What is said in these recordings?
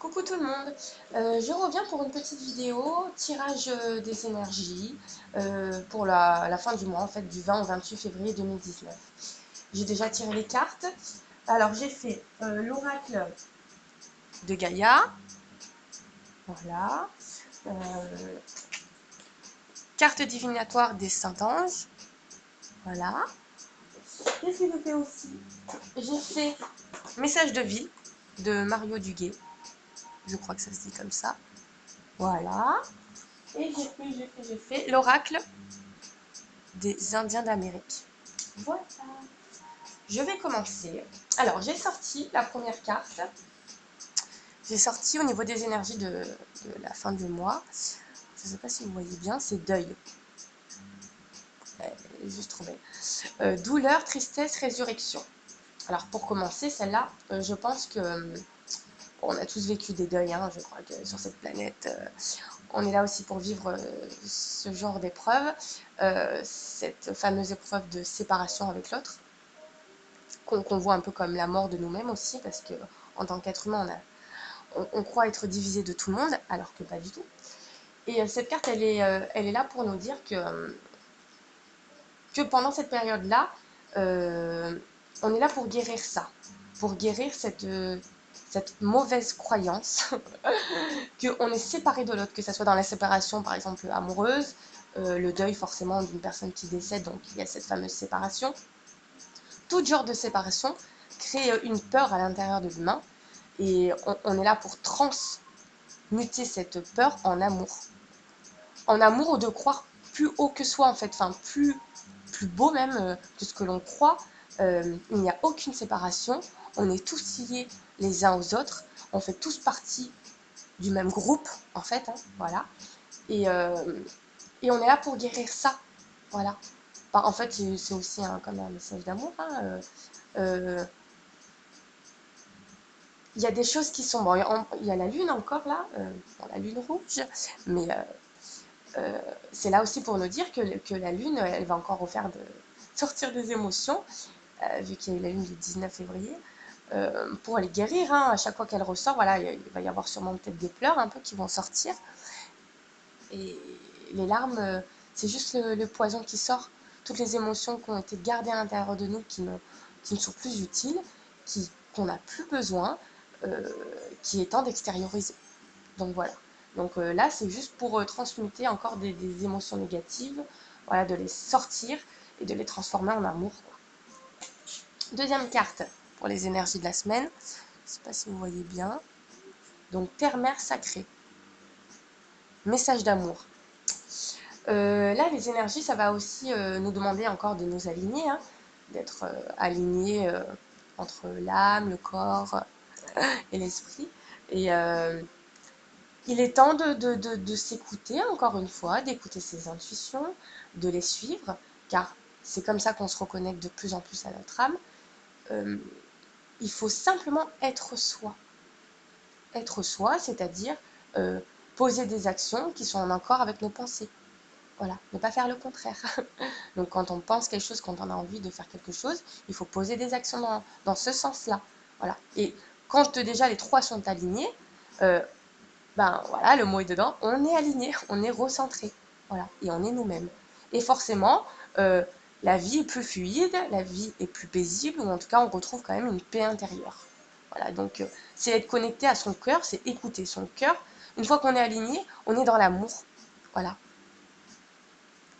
Coucou tout le monde, je reviens pour une petite vidéo tirage des énergies pour la fin du mois, en fait du 20 au 28 février 2019. J'ai déjà tiré les cartes. Alors j'ai fait l'oracle de Gaïa, voilà, euh, carte divinatoire des Saint-Anges, voilà. Qu'est-ce que j'ai fait aussi? J'ai fait message de vie de Mario Duguay, je crois que ça se dit comme ça, voilà. Et j'ai fait l'oracle des Indiens d'Amérique. Voilà. Je vais commencer. Alors, j'ai sorti la première carte. J'ai sorti au niveau des énergies de la fin du mois. Je ne sais pas si vous voyez bien, c'est deuil. Juste trouvé. Douleur, tristesse, résurrection. Alors, pour commencer, celle-là, je pense que on a tous vécu des deuils, hein, je crois que sur cette planète, on est là aussi pour vivre ce genre d'épreuve, cette fameuse épreuve de séparation avec l'autre, qu'on voit un peu comme la mort de nous-mêmes aussi, parce que en tant qu'être humain, on croit être divisé de tout le monde, alors que pas du tout. Et cette carte, elle est là pour nous dire que pendant cette période-là, on est là pour guérir ça, pour guérir cette mauvaise croyance qu'on est séparé de l'autre, que ce soit dans la séparation par exemple amoureuse, le deuil forcément d'une personne qui décède, donc il y a cette fameuse séparation. Tout genre de séparation crée une peur à l'intérieur de l'humain et on est là pour transmuter cette peur en amour. En amour ou de croire plus haut que soi en fait, enfin plus beau même que ce que l'on croit. Il n'y a aucune séparation, on est tous liés les uns aux autres, on fait tous partie du même groupe en fait, hein, voilà. Et, on est là pour guérir ça, voilà. Enfin, en fait, c'est aussi comme un message d'amour, hein, il y a des choses qui sont... Bon, il y a la lune encore là, la lune rouge, mais c'est là aussi pour nous dire que la lune, elle va encore refaire sortir des émotions, vu qu'il y a eu la lune du 19 février, pour les guérir, hein, à chaque fois qu'elle ressort, voilà, il va y avoir sûrement peut-être des pleurs un peu qui vont sortir. Et les larmes, c'est juste le poison qui sort, toutes les émotions qui ont été gardées à l'intérieur de nous, qui ne sont plus utiles, qu'on n'a plus besoin, qui est temps d'extérioriser. Donc voilà. Donc là, c'est juste pour transmuter encore des émotions négatives, voilà, de les sortir et de les transformer en amour, quoi. Deuxième carte pour les énergies de la semaine. Je ne sais pas si vous voyez bien. Donc terre-mère sacrée. Message d'amour. Là, les énergies, ça va aussi nous demander encore de nous aligner, hein, d'être alignés entre l'âme, le corps et l'esprit. Et il est temps de s'écouter, encore une fois, d'écouter ses intuitions, de les suivre, car c'est comme ça qu'on se reconnecte de plus en plus à notre âme. Il faut simplement être soi. Être soi, c'est-à-dire poser des actions qui sont en accord avec nos pensées. Voilà, ne pas faire le contraire. Donc quand on pense quelque chose, quand on a envie de faire quelque chose, il faut poser des actions dans ce sens-là. Voilà. Et quand déjà les trois sont alignés, ben voilà, le mot est dedans, on est aligné, on est recentré. Voilà, et on est nous-mêmes. Et forcément, la vie est plus fluide, la vie est plus paisible, ou en tout cas on retrouve quand même une paix intérieure. Voilà, donc c'est être connecté à son cœur, c'est écouter son cœur. Une fois qu'on est aligné, on est dans l'amour. Voilà.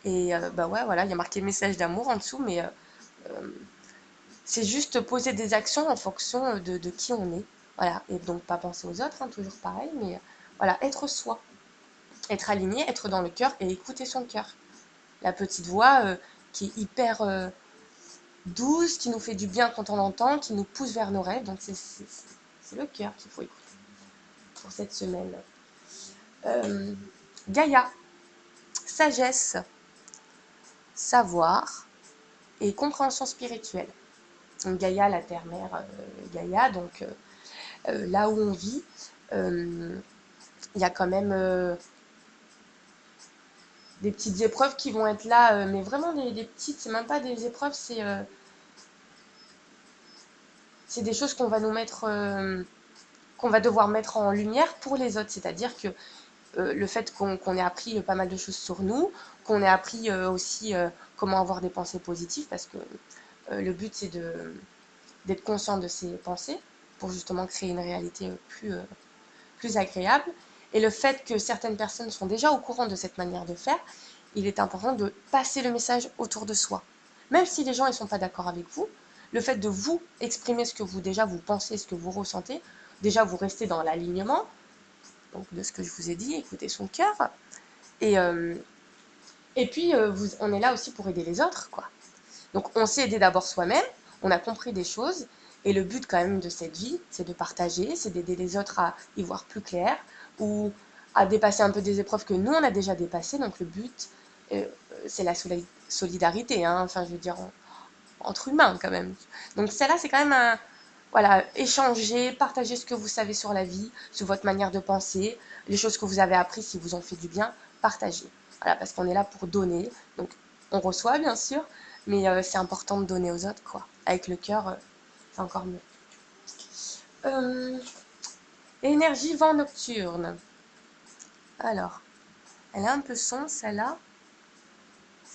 Et bah ouais, voilà, il y a marqué message d'amour en dessous, mais c'est juste poser des actions en fonction de qui on est. Voilà, et donc pas penser aux autres, hein, toujours pareil, mais voilà, être soi, être aligné, être dans le cœur et écouter son cœur. La petite voix qui est hyper douce, qui nous fait du bien quand on l'entend, qui nous pousse vers nos rêves. Donc c'est le cœur qu'il faut écouter pour cette semaine. Gaïa, sagesse, savoir et compréhension spirituelle. Donc Gaïa, la terre-mère Gaïa, donc là où on vit, il y a quand même des petites épreuves qui vont être là, mais vraiment des petites, c'est même pas des épreuves, c'est des choses qu'on va nous mettre qu'on va devoir mettre en lumière pour les autres. C'est-à-dire que le fait qu'on ait appris pas mal de choses sur nous, qu'on ait appris aussi comment avoir des pensées positives, parce que le but c'est d'être conscient de ses pensées pour justement créer une réalité plus agréable. Et le fait que certaines personnes sont déjà au courant de cette manière de faire, il est important de passer le message autour de soi. Même si les gens ne sont pas d'accord avec vous, le fait de vous exprimer ce que vous déjà vous pensez, ce que vous ressentez, déjà vous restez dans l'alignement donc de ce que je vous ai dit, écoutez son cœur. Et, euh, et puis, on est là aussi pour aider les autres, quoi. Donc, on s'est aidé d'abord soi-même, on a compris des choses, et le but quand même de cette vie, c'est de partager, c'est d'aider les autres à y voir plus clair, ou à dépasser un peu des épreuves que nous, on a déjà dépassées. Donc, le but, euh, c'est la solidarité, hein, enfin, je veux dire, entre humains quand même. Donc, celle-là, c'est quand même un, voilà, échanger, partager ce que vous savez sur la vie, sur votre manière de penser, les choses que vous avez apprises si vous ont fait du bien, partagez. Voilà, parce qu'on est là pour donner. Donc, on reçoit bien sûr, mais c'est important de donner aux autres, quoi. Avec le cœur, c'est encore mieux. Euh, énergie vent nocturne. Alors, elle est un peu sombre, celle-là.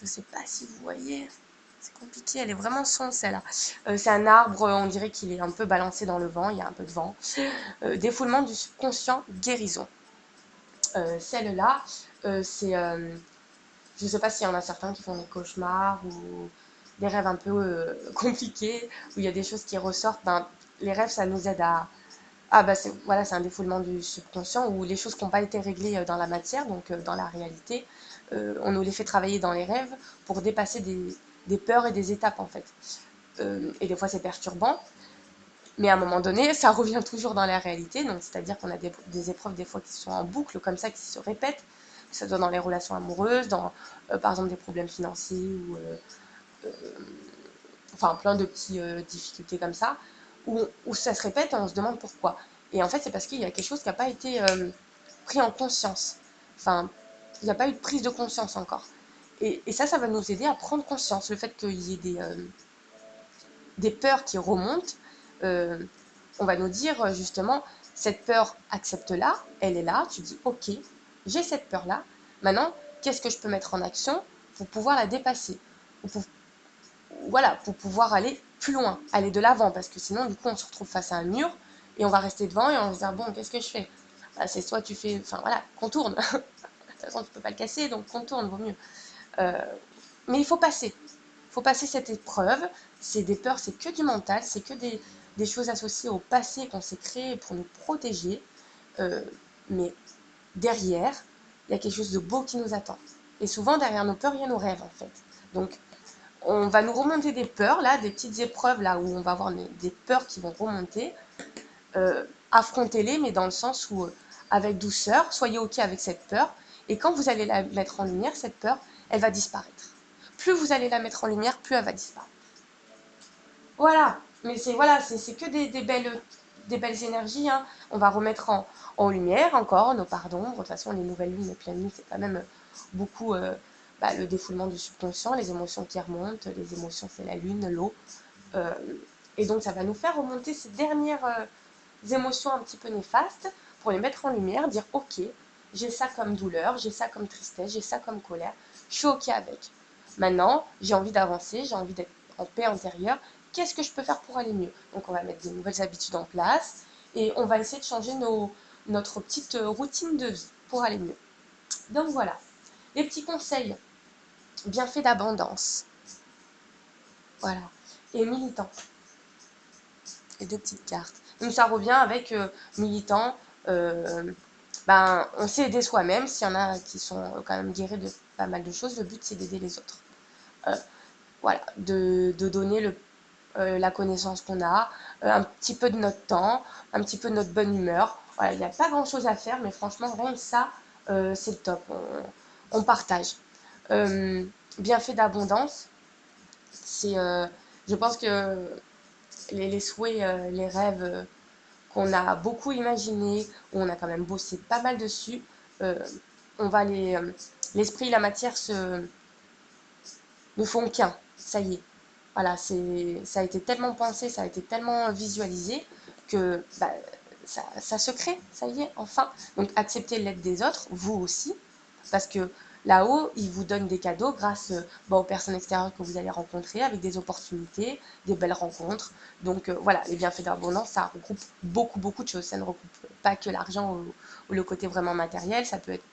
Je sais pas si vous voyez. C'est compliqué, elle est vraiment sombre, celle-là. C'est un arbre, on dirait qu'il est un peu balancé dans le vent, il y a un peu de vent. Défoulement du subconscient, guérison. Celle-là, c'est... je ne sais pas s'il y en a certains qui font des cauchemars ou des rêves un peu compliqués, où il y a des choses qui ressortent. Ben, les rêves, ça nous aide à... Ah bah voilà, c'est un défoulement du subconscient où les choses qui n'ont pas été réglées dans la matière, donc dans la réalité, on nous les fait travailler dans les rêves pour dépasser des peurs et des étapes en fait. Et des fois c'est perturbant, mais à un moment donné, ça revient toujours dans la réalité, donc c'est-à-dire qu'on a des épreuves des fois qui sont en boucle comme ça, qui se répètent, que ce soit dans les relations amoureuses, dans par exemple des problèmes financiers ou euh, enfin plein de petites difficultés comme ça, où ça se répète et on se demande pourquoi. Et en fait, c'est parce qu'il y a quelque chose qui n'a pas été pris en conscience. Enfin, il n'y a pas eu de prise de conscience encore. Et ça va nous aider à prendre conscience. Le fait qu'il y ait des peurs qui remontent, euh, on va nous dire justement, cette peur, accepte-la, elle est là, tu dis, ok, j'ai cette peur-là, maintenant, qu'est-ce que je peux mettre en action pour pouvoir la dépasser pour, voilà, pour pouvoir aller plus loin, aller de l'avant, parce que sinon, du coup, on se retrouve face à un mur, et on va rester devant, et on va se dire, bon, qu'est-ce que je fais? Bah, c'est soit tu fais, enfin voilà, contourne, de toute façon, tu peux pas le casser, donc contourne, vaut mieux. Euh, mais il faut passer cette épreuve, c'est des peurs, c'est que du mental, c'est que des choses associées au passé qu'on s'est créé pour nous protéger. Mais derrière, il y a quelque chose de beau qui nous attend. Et souvent, derrière nos peurs, il y a nos rêves, en fait. Donc, on va nous remonter des peurs, là, des petites épreuves, là, où on va avoir des peurs qui vont remonter. Affrontez-les, mais dans le sens où, avec douceur, soyez OK avec cette peur. Et quand vous allez la mettre en lumière, cette peur, elle va disparaître. Plus vous allez la mettre en lumière, plus elle va disparaître. Voilà, mais c'est voilà, c'est que des belles énergies, hein. On va remettre en lumière encore nos parts d'ombre. De toute façon, les nouvelles lunes, les pleines lunes, c'est quand même beaucoup le défoulement du subconscient, les émotions qui remontent. Les émotions, c'est la lune, l'eau. Euh, et donc, ça va nous faire remonter ces dernières émotions un petit peu néfastes pour les mettre en lumière, dire ok, j'ai ça comme douleur, j'ai ça comme tristesse, j'ai ça comme colère, je suis ok avec. Maintenant, j'ai envie d'avancer, j'ai envie d'être en paix intérieure. Qu'est-ce que je peux faire pour aller mieux? Donc, on va mettre des nouvelles habitudes en place et on va essayer de changer notre petite routine de vie pour aller mieux. Donc voilà, les petits conseils, bienfaits d'abondance. Voilà. Et militant, les deux petites cartes. Donc ça revient avec militant. Euh, on sait aider soi-même. S'il y en a qui sont quand même guéris de pas mal de choses, le but c'est d'aider les autres. Euh, voilà, de donner la connaissance qu'on a, un petit peu de notre temps, un petit peu de notre bonne humeur. Voilà, il n'y a pas grand chose à faire, mais franchement, rien que ça, c'est le top. On partage. Euh, Bienfait d'abondance, c'est, je pense que les souhaits, les rêves qu'on a beaucoup imaginés, où on a quand même bossé pas mal dessus, euh, on va l'esprit et la matière ne font qu'un. Ça y est. Voilà, ça a été tellement pensé, ça a été tellement visualisé que ça se crée, ça y est, enfin. Donc acceptez l'aide des autres, vous aussi, parce que là-haut, ils vous donnent des cadeaux grâce aux personnes extérieures que vous allez rencontrer, avec des opportunités, des belles rencontres. Donc voilà, les bienfaits de l'abondance, ça regroupe beaucoup de choses. Ça ne regroupe pas que l'argent ou le côté vraiment matériel, ça peut être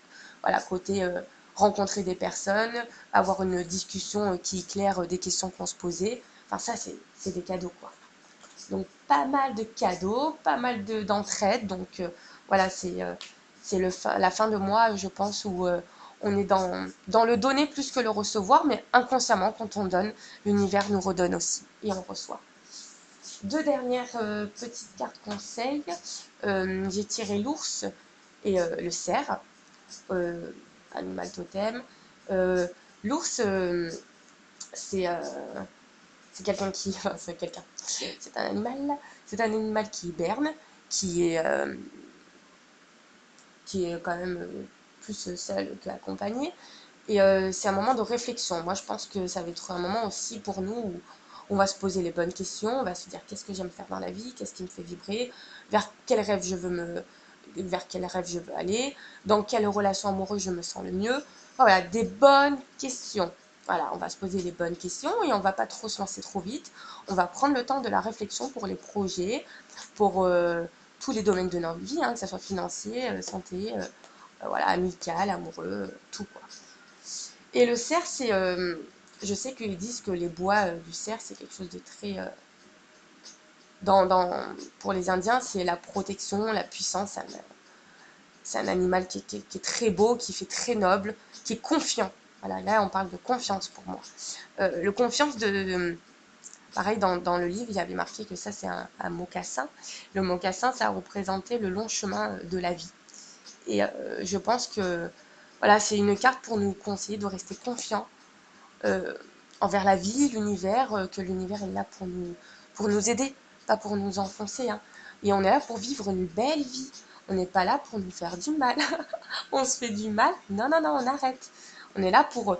voilà, côté rencontrer des personnes, avoir une discussion qui éclaire des questions qu'on se posait. Enfin ça, c'est des cadeaux quoi. Donc pas mal de cadeaux, pas mal d'entraide. Donc voilà, c'est la fin de mois, je pense, où on est dans le donner plus que le recevoir, mais inconsciemment, quand on donne, l'univers nous redonne aussi et on reçoit. Deux dernières petites cartes conseils. J'ai tiré l'ours et le cerf, euh, animal totem. Euh, L'ours, c'est quelqu'un qui. Enfin, c'est quelqu'un. C'est un animal. C'est un animal qui hiberne, qui est, euh, qui est quand même plus seul qu'accompagné. Et c'est un moment de réflexion. Moi, je pense que ça va être un moment aussi pour nous où on va se poser les bonnes questions, on va se dire qu'est-ce que j'aime faire dans la vie, qu'est-ce qui me fait vibrer, vers quel rêve je veux aller, dans quelle relation amoureuse je me sens le mieux. Voilà, des bonnes questions. Voilà, on va se poser les bonnes questions et on va pas trop se lancer trop vite. On va prendre le temps de la réflexion pour les projets, pour tous les domaines de notre vie, hein, que ce soit financier, santé, voilà, amical, amoureux, tout quoi. Et le cerf, je sais qu'ils disent que les bois du cerf, c'est quelque chose de très... pour les Indiens, c'est la protection, la puissance. C'est un animal qui est très beau, qui fait très noble, qui est confiant. Voilà, là, on parle de confiance pour moi. Le confiance pareil, dans le livre, il y avait marqué que ça, c'est un mocassin. Le mocassin, ça représentait le long chemin de la vie. Et je pense que voilà, c'est une carte pour nous conseiller de rester confiant euh, envers la vie, l'univers, que l'univers est là pour nous aider, pas pour nous enfoncer. Hein. Et on est là pour vivre une belle vie. On n'est pas là pour nous faire du mal. On se fait du mal. Non, non, non, on arrête. On est là pour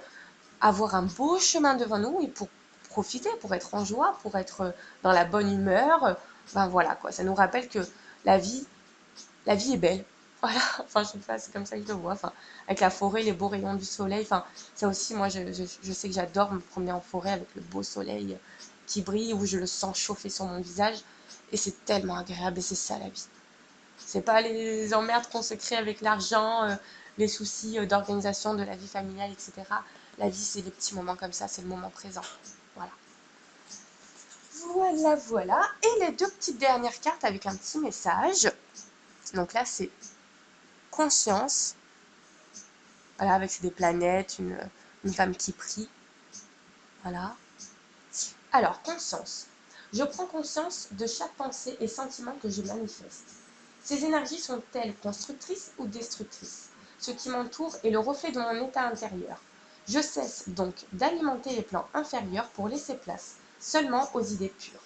avoir un beau chemin devant nous et pour profiter, pour être en joie, pour être dans la bonne humeur. Ben voilà quoi, ça nous rappelle que la vie, la vie est belle. Voilà, enfin je sais pas, c'est comme ça que je le vois. Enfin, avec la forêt, les beaux rayons du soleil. Enfin, ça aussi, moi je sais que j'adore me promener en forêt avec le beau soleil qui brille, où je le sens chauffer sur mon visage. Et c'est tellement agréable et c'est ça la vie. C'est pas les emmerdes qu'on se crée avec l'argent, les soucis d'organisation de la vie familiale, etc. La vie, c'est des petits moments comme ça, c'est le moment présent. Voilà. Voilà, voilà. Et les deux petites dernières cartes avec un petit message. Donc là, c'est conscience. Voilà, avec des planètes, une femme qui prie. Voilà. Alors, conscience. Je prends conscience de chaque pensée et sentiment que je manifeste. Ces énergies sont-elles constructrices ou destructrices? Ce qui m'entoure est le reflet de mon état intérieur. Je cesse donc d'alimenter les plans inférieurs pour laisser place seulement aux idées pures.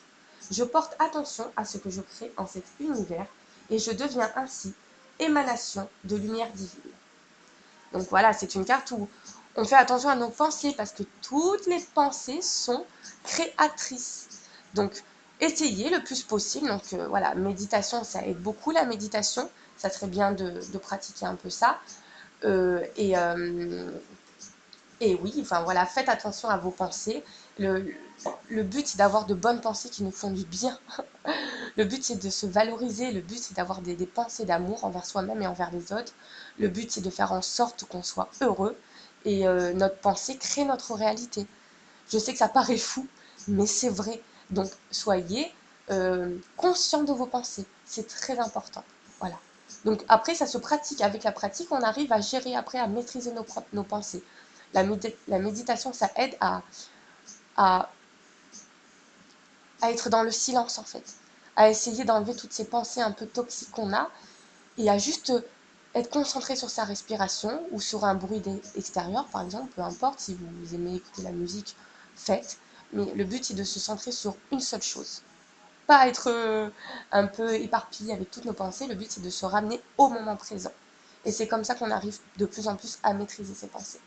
Je porte attention à ce que je crée en cet univers et je deviens ainsi émanation de lumière divine. Donc voilà, c'est une carte où on fait attention à nos pensées parce que toutes les pensées sont créatrices. Donc essayez le plus possible. Donc voilà, méditation, ça aide beaucoup la méditation. Ça serait bien de pratiquer un peu ça. Euh, et, euh, et oui, enfin voilà, faites attention à vos pensées. Le, le but, c'est d'avoir de bonnes pensées qui nous font du bien. Le but, c'est de se valoriser. Le but, c'est d'avoir des pensées d'amour envers soi-même et envers les autres. Le but, c'est de faire en sorte qu'on soit heureux. Et notre pensée crée notre réalité. Je sais que ça paraît fou, mais c'est vrai. Donc, soyez conscient de vos pensées. C'est très important. Voilà. Donc, après, ça se pratique. Avec la pratique, on arrive à gérer après, à maîtriser nos pensées. La méditation, ça aide à, à être dans le silence, en fait. À essayer d'enlever toutes ces pensées un peu toxiques qu'on a et à juste être concentré sur sa respiration ou sur un bruit extérieur, par exemple, peu importe, si vous aimez écouter la musique, faites. Mais le but, c'est de se centrer sur une seule chose. Pas être un peu éparpillé avec toutes nos pensées, le but, c'est de se ramener au moment présent. Et c'est comme ça qu'on arrive de plus en plus à maîtriser ses pensées.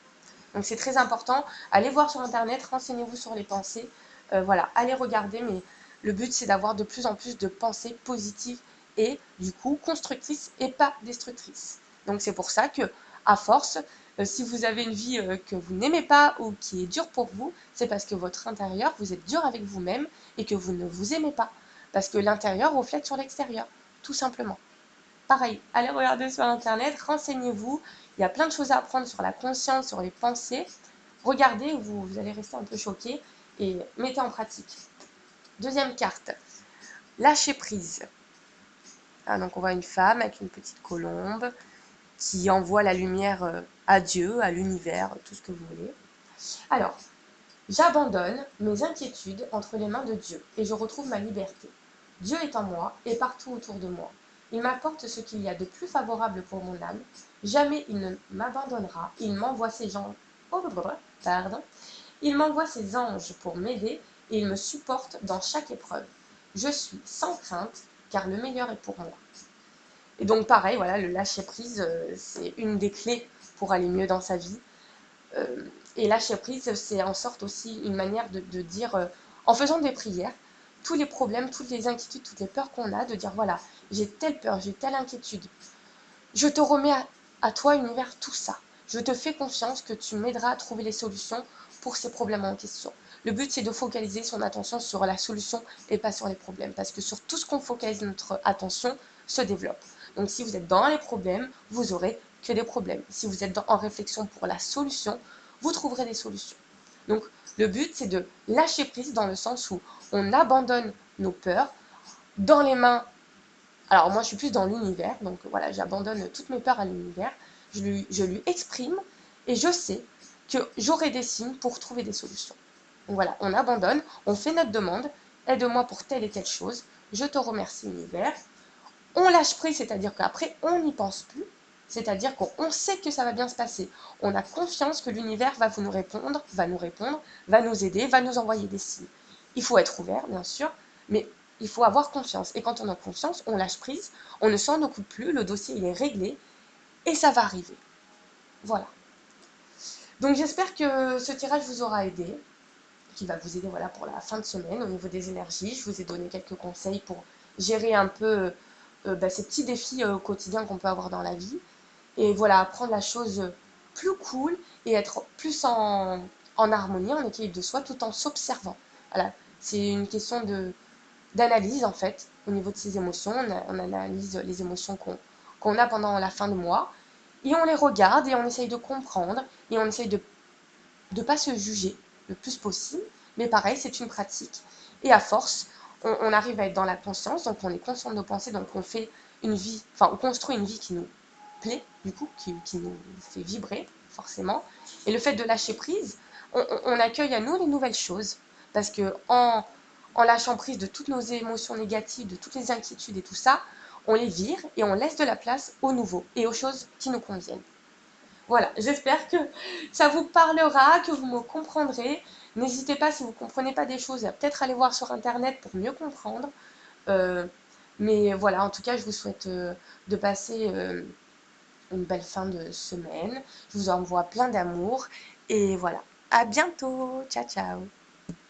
Donc c'est très important. Allez voir sur Internet, renseignez-vous sur les pensées. Voilà, allez regarder, mais le but, c'est d'avoir de plus en plus de pensées positives et du coup constructrice et pas destructrice. Donc c'est pour ça que, à force, si vous avez une vie que vous n'aimez pas ou qui est dure pour vous, c'est parce que votre intérieur, vous êtes dur avec vous-même et que vous ne vous aimez pas. Parce que l'intérieur reflète sur l'extérieur, tout simplement. Pareil, allez regarder sur Internet, renseignez-vous. Il y a plein de choses à apprendre sur la conscience, sur les pensées. Regardez, vous allez rester un peu choqué et mettez en pratique. Deuxième carte, lâcher prise. Ah, donc on voit une femme avec une petite colombe qui envoie la lumière à Dieu, à l'univers, tout ce que vous voulez. Alors, j'abandonne mes inquiétudes entre les mains de Dieu et je retrouve ma liberté. Dieu est en moi et partout autour de moi. Il m'apporte ce qu'il y a de plus favorable pour mon âme. Jamais il ne m'abandonnera. Il m'envoie ses gens. Oh, pardon. Il m'envoie ses anges pour m'aider et il me supporte dans chaque épreuve. Je suis sans crainte car le meilleur est pour moi. Et donc pareil, voilà, le lâcher prise, c'est une des clés pour aller mieux dans sa vie. Et lâcher prise, c'est en sorte aussi une manière de dire, en faisant des prières, tous les problèmes, toutes les inquiétudes, toutes les peurs qu'on a, de dire voilà, j'ai telle peur, j'ai telle inquiétude. Je te remets à toi, univers, tout ça. Je te fais confiance que tu m'aideras à trouver les solutions pour ces problèmes en question. Le but, c'est de focaliser son attention sur la solution et pas sur les problèmes. Parce que sur tout ce qu'on focalise notre attention se développe. Donc si vous êtes dans les problèmes, vous aurez que des problèmes. Si vous êtes en réflexion pour la solution, vous trouverez des solutions. Donc le but, c'est de lâcher prise dans le sens où on abandonne nos peurs dans les mains. Alors moi, je suis plus dans l'univers, donc voilà, j'abandonne toutes mes peurs à l'univers. Je lui exprime et je sais que j'aurai des signes pour trouver des solutions. Donc voilà, on abandonne, on fait notre demande, aide-moi pour telle et telle chose, je te remercie univers. On lâche prise, c'est-à-dire qu'après, on n'y pense plus, c'est-à-dire qu'on sait que ça va bien se passer. On a confiance que l'univers va nous répondre, va nous aider, va nous envoyer des signes. Il faut être ouvert, bien sûr, mais il faut avoir confiance. Et quand on a confiance, on lâche prise, on ne s'en occupe plus, le dossier il est réglé et ça va arriver. Voilà. Donc j'espère que ce tirage vous aura aidé, qui va vous aider voilà, pour la fin de semaine au niveau des énergies. Je vous ai donné quelques conseils pour gérer un peu ces petits défis au quotidien qu'on peut avoir dans la vie. Et voilà, prendre la chose plus cool et être plus en harmonie, en équilibre de soi, tout en s'observant. Voilà, c'est une question d'analyse en fait, au niveau de ses émotions. On analyse les émotions qu'on a pendant la fin de mois et on les regarde et on essaye de comprendre et on essaye de ne pas se juger le plus possible. Mais pareil, c'est une pratique. Et à force, on arrive à être dans la conscience, donc on est conscient de nos pensées, donc on fait une vie, enfin on construit une vie qui nous plaît, du coup, qui nous fait vibrer, forcément. Et le fait de lâcher prise, on accueille à nous les nouvelles choses. Parce que en lâchant prise de toutes nos émotions négatives, de toutes les inquiétudes et tout ça, on les vire et on laisse de la place au nouveau et aux choses qui nous conviennent. Voilà, j'espère que ça vous parlera, que vous me comprendrez. N'hésitez pas, si vous ne comprenez pas des choses, à peut-être aller voir sur Internet pour mieux comprendre. Euh, mais voilà, en tout cas, je vous souhaite de passer une belle fin de semaine. Je vous envoie plein d'amour. Et voilà, à bientôt. Ciao, ciao.